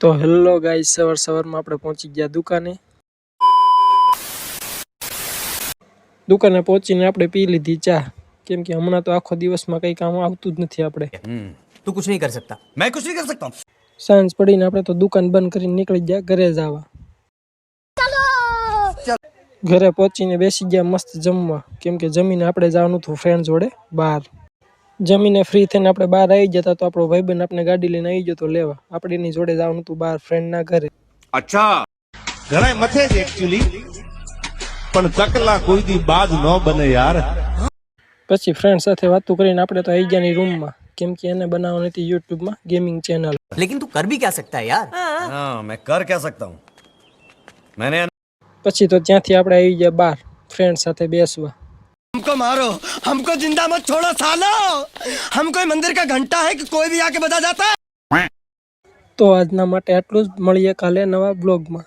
તો hello guys, સવારમાં આપણે પહોંચી ગયા દુકાને પહોંચીને આપણે પી લીધી ચા, કેમ કે હમણાં તો આખો દિવસમાં કંઈ કામ આવતું જ નથી આપણે. તું कुछ नहीं कर सकता, मैं कुछ नहीं कर सकता हूँ. સાંજ પડીને આપણે તો દુકાન બંધ કરીને નીકળી ગયા ઘરે જવા. ઘરે પહોંચીને બેસી ગયા મસ્ત જમવા, કેમ કે જમીને આપણે જવાનું હતું ફ્રેન્ડ જોડે બહાર. જમીને ફ્રી થઈને આપણે બહાર આવી જતા તો આપણો ભાઈબંધ આપણે ગાડી લઈને આવી જતો લેવા. આપણે એની જોડે જવાનું હતું બહાર ફ્રેન્ડના ઘરે. અચ્છા, ઘણા મથે છે એક્ચ્યુઅલી, પણ ચકલા કોઈ દી બાજ ન બને યાર. પછી ફ્રેન્ડ સાથે વાતો કરીને આપણે તો આવી ગયા ની રૂમમાં, કેમ કે એને બનાવવાની હતી યુટ્યુબમાં ગેમિંગ ચેનલ. लेकिन तू कर भी क्या सकता है यार. हाँ, मैं कर क्या सकता हूँ. मैंने પછી તો ત્યાંથી આપણે આવી ગયા બહાર ફ્રેન્ડ સાથે બેસવા. हमको मारो, हमको जिंदा मत छोड़ो सालो. हम कोई मंदिर का घंटा है कि कोई भी आके बजा जाता है. તો આજના માટે આટલું જ. મળીએ કાલે નવા બ્લોગમાં.